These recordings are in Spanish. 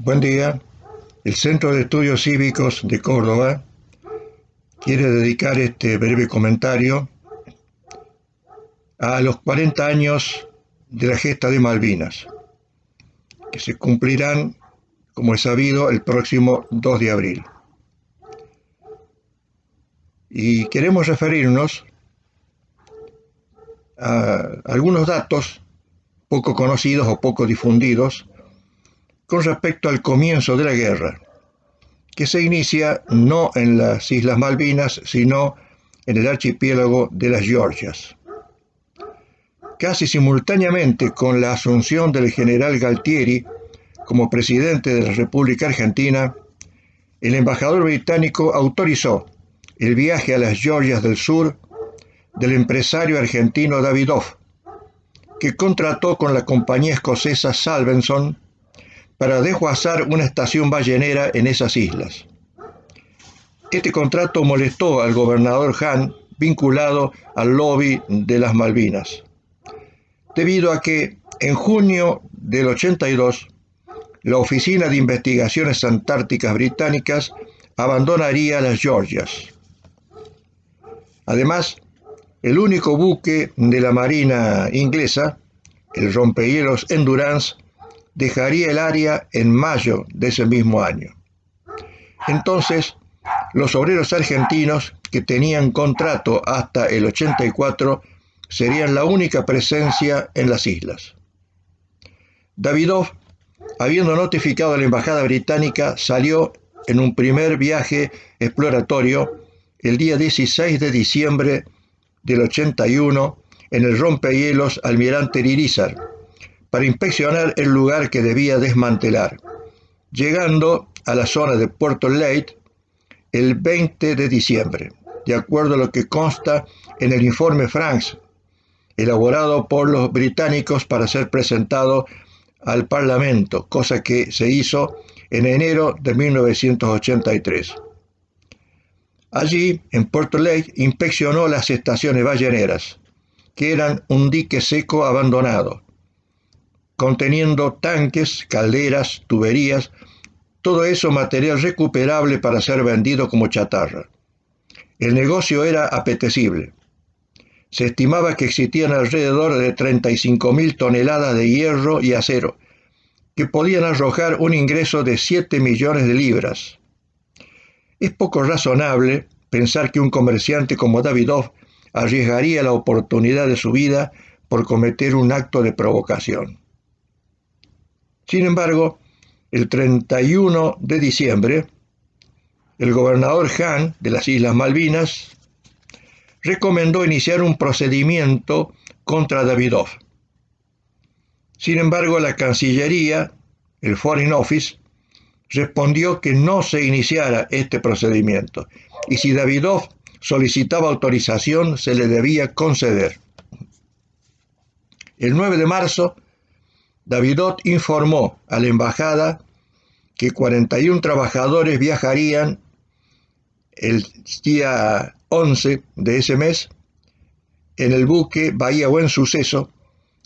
Buen día. El Centro de Estudios Cívicos de Córdoba quiere dedicar este breve comentario a los 40 años de la gesta de Malvinas, que se cumplirán, como es sabido, el próximo 2 de abril. Y queremos referirnos a algunos datos poco conocidos o poco difundidos con respecto al comienzo de la guerra, que se inicia no en las Islas Malvinas, sino en el archipiélago de las Georgias. Casi simultáneamente con la asunción del general Galtieri como presidente de la República Argentina, el embajador británico autorizó el viaje a las Georgias del Sur del empresario argentino Davidoff, que contrató con la compañía escocesa Salvenson para desguazar una estación ballenera en esas islas. Este contrato molestó al gobernador Hahn, vinculado al lobby de las Malvinas, debido a que en junio del 82 la Oficina de Investigaciones Antárticas Británicas abandonaría las Georgias. Además, el único buque de la Marina inglesa, el rompehielos Endurance, dejaría el área en mayo de ese mismo año. Entonces, los obreros argentinos que tenían contrato hasta el 84 serían la única presencia en las islas. Davidoff, habiendo notificado a la embajada británica, salió en un primer viaje exploratorio el día 16 de diciembre del 81 en el rompehielos Almirante Irizar para inspeccionar el lugar que debía desmantelar, llegando a la zona de Puerto Leyte el 20 de diciembre, de acuerdo a lo que consta en el informe Franks, elaborado por los británicos para ser presentado al Parlamento, cosa que se hizo en enero de 1983. Allí, en Puerto Leyte, inspeccionó las estaciones balleneras, que eran un dique seco abandonado, conteniendo tanques, calderas, tuberías, todo eso material recuperable para ser vendido como chatarra. El negocio era apetecible. Se estimaba que existían alrededor de 35.000 toneladas de hierro y acero, que podían arrojar un ingreso de 7 millones de libras. Es poco razonable pensar que un comerciante como Davidoff arriesgaría la oportunidad de su vida por cometer un acto de provocación. Sin embargo, el 31 de diciembre, el gobernador Hahn de las Islas Malvinas recomendó iniciar un procedimiento contra Davidoff. Sin embargo, la Cancillería, el Foreign Office, respondió que no se iniciara este procedimiento y si Davidoff solicitaba autorización se le debía conceder. El 9 de marzo, Davidoff informó a la embajada que 41 trabajadores viajarían el día 11 de ese mes en el buque Bahía Buen Suceso,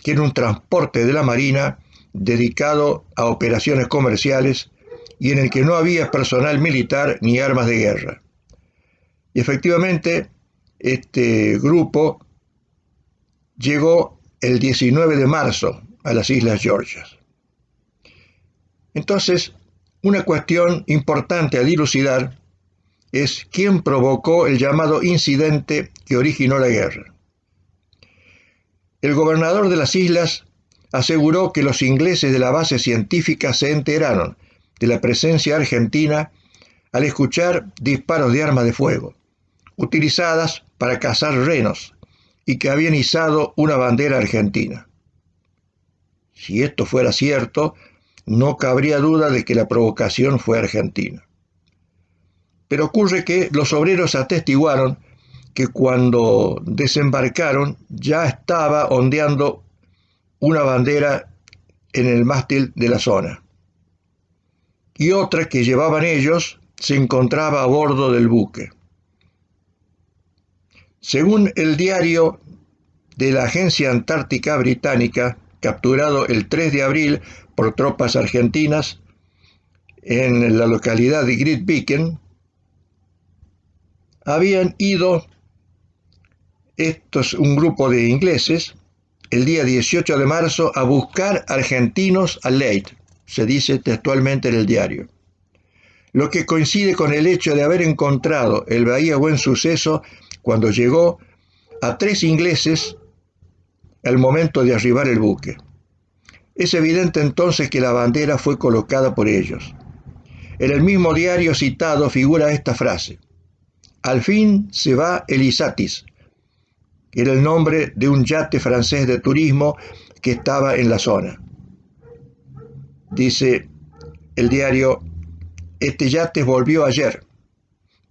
que era un transporte de la Marina dedicado a operaciones comerciales y en el que no había personal militar ni armas de guerra. Y efectivamente, este grupo llegó el 19 de marzo a las Islas Georgias. Entonces, una cuestión importante a dilucidar es quién provocó el llamado incidente que originó la guerra. El gobernador de las islas aseguró que los ingleses de la base científica se enteraron de la presencia argentina al escuchar disparos de armas de fuego, utilizadas para cazar renos, y que habían izado una bandera argentina. Si esto fuera cierto, no cabría duda de que la provocación fue argentina. Pero ocurre que los obreros atestiguaron que cuando desembarcaron ya estaba ondeando una bandera en el mástil de la zona, y otra que llevaban ellos se encontraba a bordo del buque. Según el diario de la Agencia Antártica Británica, capturado el 3 de abril por tropas argentinas, en la localidad de Grytviken, habían ido un grupo de ingleses el día 18 de marzo a buscar argentinos a Leyte, se dice textualmente en el diario, lo que coincide con el hecho de haber encontrado el Bahía Buen Suceso cuando llegó a 3 ingleses al momento de arribar el buque. Es evidente entonces que la bandera fue colocada por ellos. En el mismo diario citado figura esta frase: al fin se va el Isatis, que era el nombre de un yate francés de turismo que estaba en la zona. Dice el diario: este yate volvió ayer,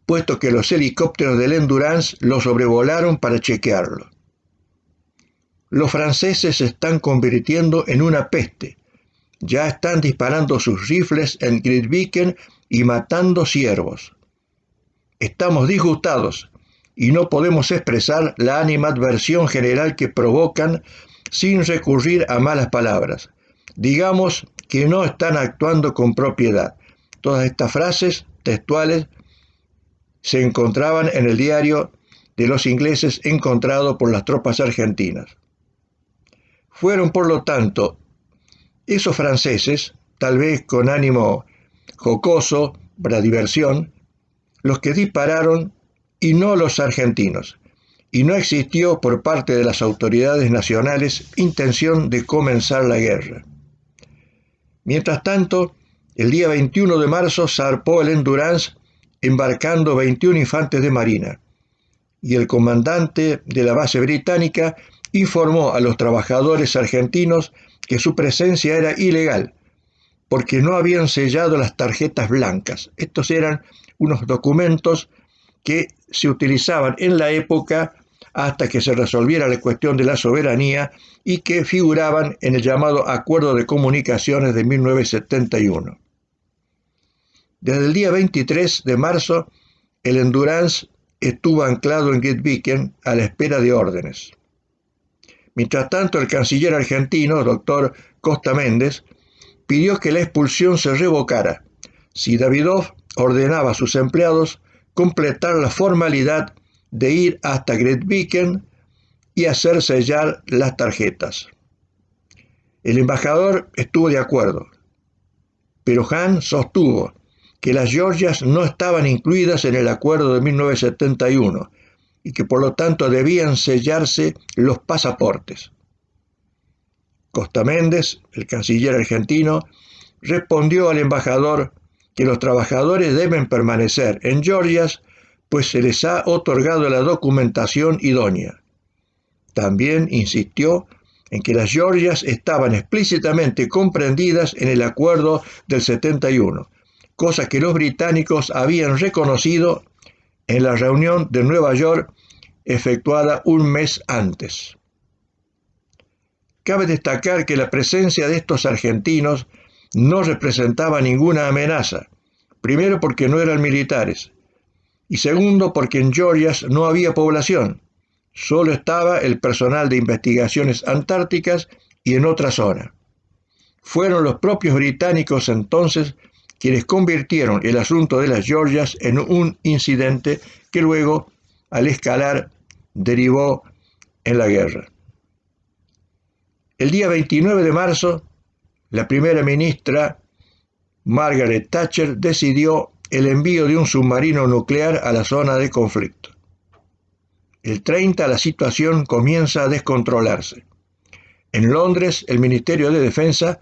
puesto que los helicópteros del Endurance lo sobrevolaron para chequearlo. Los franceses se están convirtiendo en una peste. Ya están disparando sus rifles en Grytviken y matando ciervos. Estamos disgustados y no podemos expresar la animadversión general que provocan sin recurrir a malas palabras. Digamos que no están actuando con propiedad. Todas estas frases textuales se encontraban en el diario de los ingleses encontrado por las tropas argentinas. Fueron, por lo tanto, esos franceses, tal vez con ánimo jocoso, para diversión, los que dispararon y no los argentinos, y no existió por parte de las autoridades nacionales intención de comenzar la guerra. Mientras tanto, el día 21 de marzo zarpó el Endurance embarcando 21 infantes de marina, y el comandante de la base británica informó a los trabajadores argentinos que su presencia era ilegal, porque no habían sellado las tarjetas blancas. Estos eran unos documentos que se utilizaban en la época hasta que se resolviera la cuestión de la soberanía y que figuraban en el llamado Acuerdo de Comunicaciones de 1971. Desde el día 23 de marzo, el Endurance estuvo anclado en Grytviken a la espera de órdenes. Mientras tanto, el canciller argentino, doctor Costa Méndez, pidió que la expulsión se revocara si Davidov ordenaba a sus empleados completar la formalidad de ir hasta Grytviken y hacer sellar las tarjetas. El embajador estuvo de acuerdo, pero Hahn sostuvo que las Georgias no estaban incluidas en el acuerdo de 1971 y que por lo tanto debían sellarse los pasaportes. Costa Méndez, el canciller argentino, respondió al embajador que los trabajadores deben permanecer en Georgias, pues se les ha otorgado la documentación idónea. También insistió en que las Georgias estaban explícitamente comprendidas en el acuerdo del 71, cosa que los británicos habían reconocido en la reunión de Nueva York efectuada un mes antes. Cabe destacar que la presencia de estos argentinos no representaba ninguna amenaza, primero porque no eran militares, y segundo porque en Georgias no había población, solo estaba el personal de investigaciones antárticas y en otra zona. Fueron los propios británicos entonces quienes convirtieron el asunto de las Georgias en un incidente que luego, al escalar, derivó en la guerra. El día 29 de marzo, la primera ministra Margaret Thatcher decidió el envío de un submarino nuclear a la zona de conflicto. El 30 la situación comienza a descontrolarse. En Londres, el Ministerio de Defensa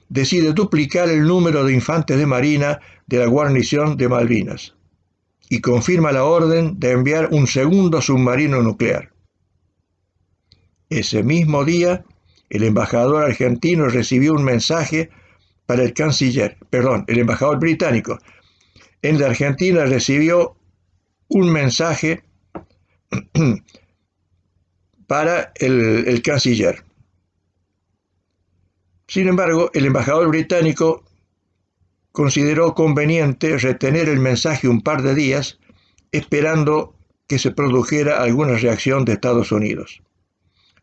decide duplicar el número de infantes de marina de la guarnición de Malvinas y confirma la orden de enviar un segundo submarino nuclear. Ese mismo día, el embajador argentino recibió un mensaje para el embajador británico en la Argentina recibió un mensaje para el canciller. Sin embargo, el embajador británico consideró conveniente retener el mensaje un par de días, esperando que se produjera alguna reacción de Estados Unidos.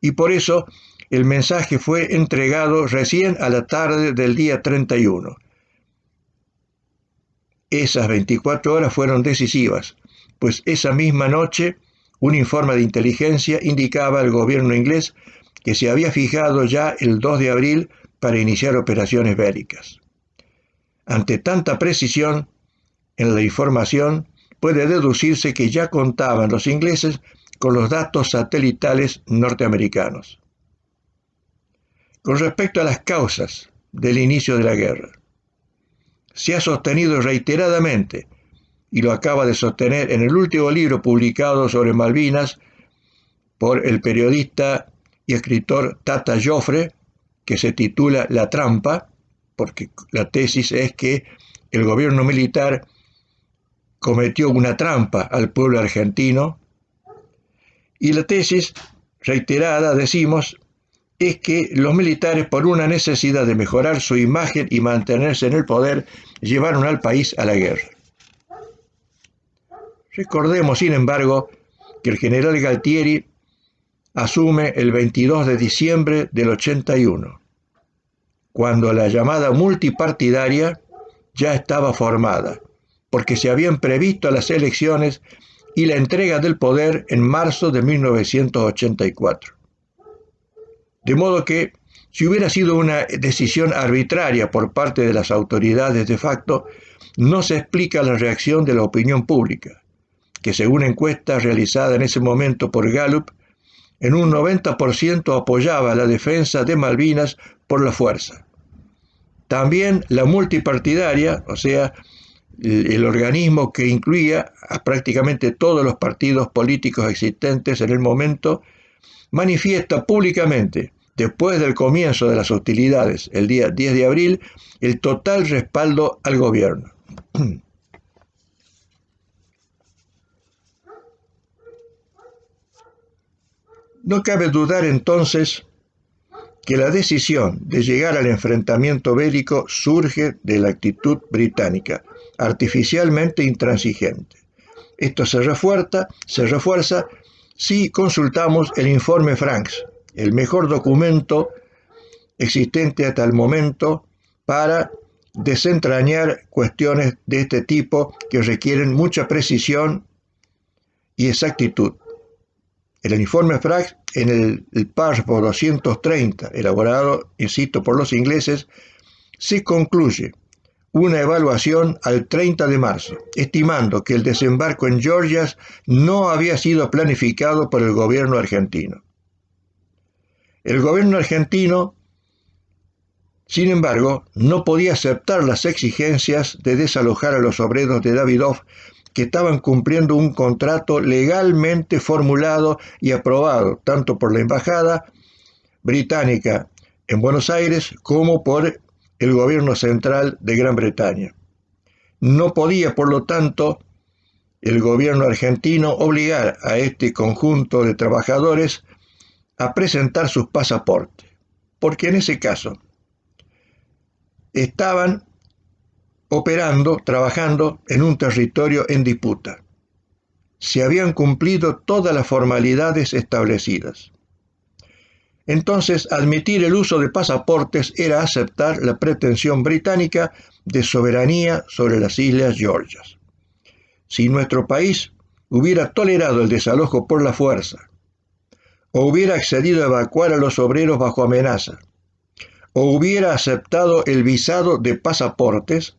Y por eso el mensaje fue entregado recién a la tarde del día 31. Esas 24 horas fueron decisivas, pues esa misma noche un informe de inteligencia indicaba al gobierno inglés que se había fijado ya el 2 de abril para iniciar operaciones bélicas. Ante tanta precisión en la información, puede deducirse que ya contaban los ingleses con los datos satelitales norteamericanos. Con respecto a las causas del inicio de la guerra, se ha sostenido reiteradamente, y lo acaba de sostener en el último libro publicado sobre Malvinas por el periodista y escritor Tata Joffre, que se titula La trampa, porque la tesis es que el gobierno militar cometió una trampa al pueblo argentino, y la tesis reiterada, decimos, es que los militares, por una necesidad de mejorar su imagen y mantenerse en el poder, llevaron al país a la guerra. Recordemos, sin embargo, que el general Galtieri asume el 22 de diciembre del 81, cuando la llamada multipartidaria ya estaba formada, porque se habían previsto las elecciones y la entrega del poder en marzo de 1984. De modo que, si hubiera sido una decisión arbitraria por parte de las autoridades de facto, no se explica la reacción de la opinión pública, que según encuesta realizada en ese momento por Gallup, en un 90% apoyaba la defensa de Malvinas por la fuerza. También la multipartidaria, o sea, el organismo que incluía a prácticamente todos los partidos políticos existentes en el momento, manifiesta públicamente, después del comienzo de las hostilidades, el día 10 de abril, el total respaldo al gobierno. No cabe dudar entonces que la decisión de llegar al enfrentamiento bélico surge de la actitud británica, artificialmente intransigente. Esto se refuerza si consultamos el informe Franks, el mejor documento existente hasta el momento para desentrañar cuestiones de este tipo que requieren mucha precisión y exactitud. En el informe Franks, en el párrafo 230, elaborado, insisto, por los ingleses, se concluye una evaluación al 30 de marzo, estimando que el desembarco en Georgia no había sido planificado por el gobierno argentino. El gobierno argentino, sin embargo, no podía aceptar las exigencias de desalojar a los obreros de Davidoff, que estaban cumpliendo un contrato legalmente formulado y aprobado tanto por la embajada británica en Buenos Aires como por el gobierno central de Gran Bretaña. No podía, por lo tanto, el gobierno argentino obligar a este conjunto de trabajadores a presentar sus pasaportes, porque en ese caso estaban trabajando en un territorio en disputa. Se habían cumplido todas las formalidades establecidas. Entonces, admitir el uso de pasaportes era aceptar la pretensión británica de soberanía sobre las Islas Georgias. Si nuestro país hubiera tolerado el desalojo por la fuerza, o hubiera accedido a evacuar a los obreros bajo amenaza, o hubiera aceptado el visado de pasaportes,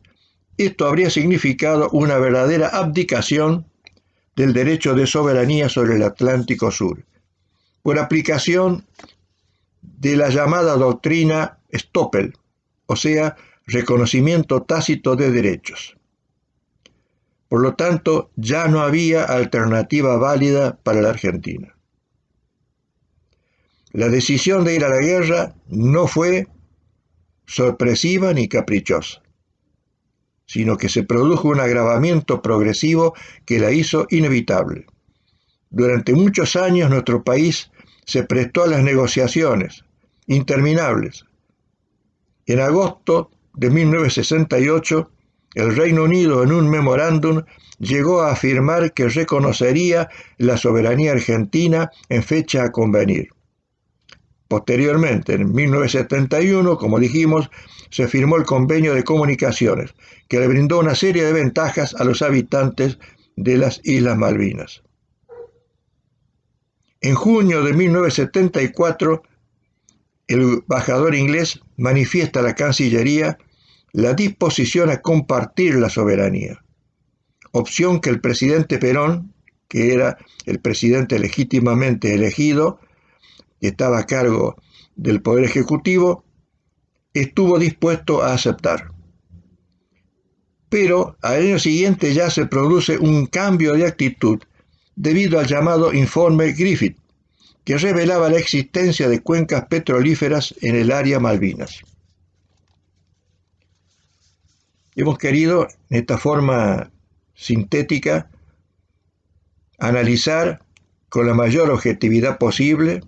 esto habría significado una verdadera abdicación del derecho de soberanía sobre el Atlántico Sur, por aplicación de la llamada doctrina Stoppel, o sea, reconocimiento tácito de derechos. Por lo tanto, ya no había alternativa válida para la Argentina. La decisión de ir a la guerra no fue sorpresiva ni caprichosa, sino que se produjo un agravamiento progresivo que la hizo inevitable. Durante muchos años nuestro país se prestó a las negociaciones interminables. En agosto de 1968, el Reino Unido, en un memorándum, llegó a afirmar que reconocería la soberanía argentina en fecha a convenir. Posteriormente, en 1971, como dijimos, se firmó el Convenio de Comunicaciones, que le brindó una serie de ventajas a los habitantes de las Islas Malvinas. En junio de 1974, el embajador inglés manifiesta a la Cancillería la disposición a compartir la soberanía, opción que el presidente Perón, que era el presidente legítimamente elegido, que estaba a cargo del Poder Ejecutivo, estuvo dispuesto a aceptar. Pero al año siguiente ya se produce un cambio de actitud debido al llamado informe Griffith, que revelaba la existencia de cuencas petrolíferas en el área Malvinas. Hemos querido, en esta forma sintética, analizar con la mayor objetividad posible,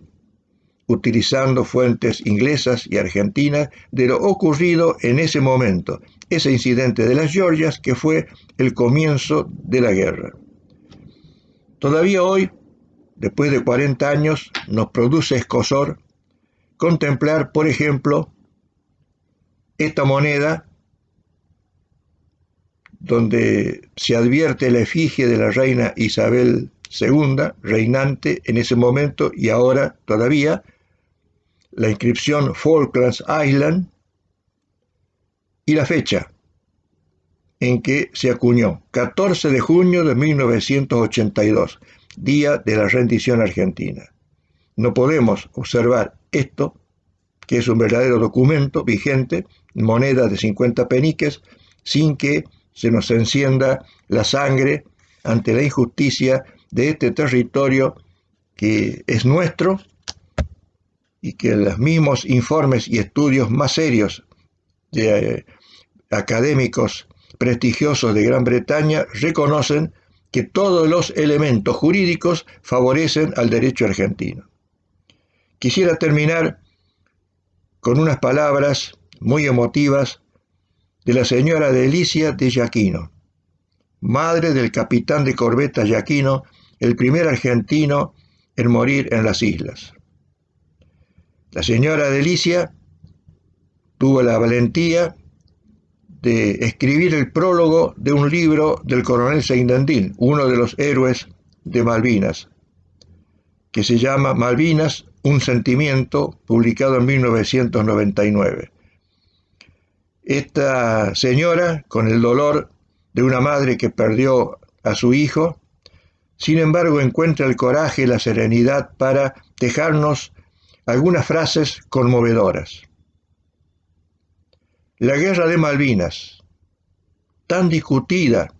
utilizando fuentes inglesas y argentinas, de lo ocurrido en ese momento, ese incidente de las Georgias que fue el comienzo de la guerra. Todavía hoy, después de 40 años, nos produce escozor contemplar, por ejemplo, esta moneda donde se advierte la efigie de la reina Isabel II, reinante en ese momento y ahora todavía, la inscripción Falklands Island y la fecha en que se acuñó, 14 de junio de 1982, día de la rendición argentina. No podemos observar esto, que es un verdadero documento vigente, moneda de 50 peniques, sin que se nos encienda la sangre ante la injusticia de este territorio que es nuestro y que los mismos informes y estudios más serios de académicos prestigiosos de Gran Bretaña reconocen que todos los elementos jurídicos favorecen al derecho argentino. Quisiera terminar con unas palabras muy emotivas de la señora Delicia de Giaquino, madre del capitán de corbeta Giaquino, el primer argentino en morir en las islas. La señora Delicia tuvo la valentía de escribir el prólogo de un libro del coronel Seindandín, uno de los héroes de Malvinas, que se llama Malvinas, un sentimiento, publicado en 1999. Esta señora, con el dolor de una madre que perdió a su hijo, sin embargo encuentra el coraje y la serenidad para dejarnos algunas frases conmovedoras. La guerra de Malvinas, tan discutida,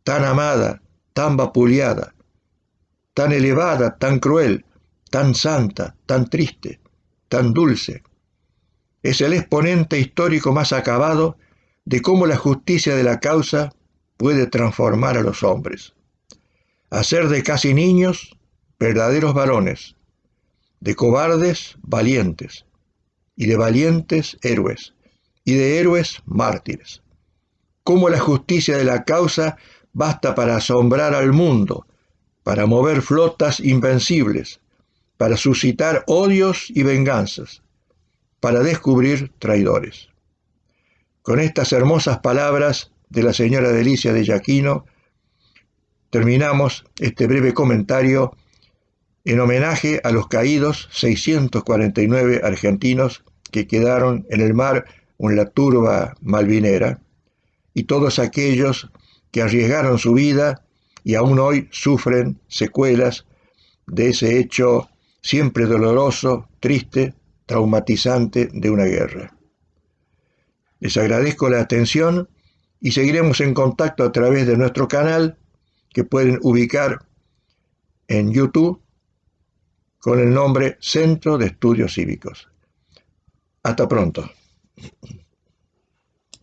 tan amada, tan vapuleada, tan elevada, tan cruel, tan santa, tan triste, tan dulce, es el exponente histórico más acabado de cómo la justicia de la causa puede transformar a los hombres, hacer de casi niños verdaderos varones, de cobardes valientes, y de valientes héroes, y de héroes mártires. Cómo la justicia de la causa basta para asombrar al mundo, para mover flotas invencibles, para suscitar odios y venganzas, para descubrir traidores. Con estas hermosas palabras de la señora Delicia de Giaquino, terminamos este breve comentario en homenaje a los caídos 649 argentinos que quedaron en el mar en la turba malvinera, y todos aquellos que arriesgaron su vida y aún hoy sufren secuelas de ese hecho siempre doloroso, triste, traumatizante de una guerra. Les agradezco la atención y seguiremos en contacto a través de nuestro canal, que pueden ubicar en YouTube con el nombre Centro de Estudios Cívicos. Hasta pronto.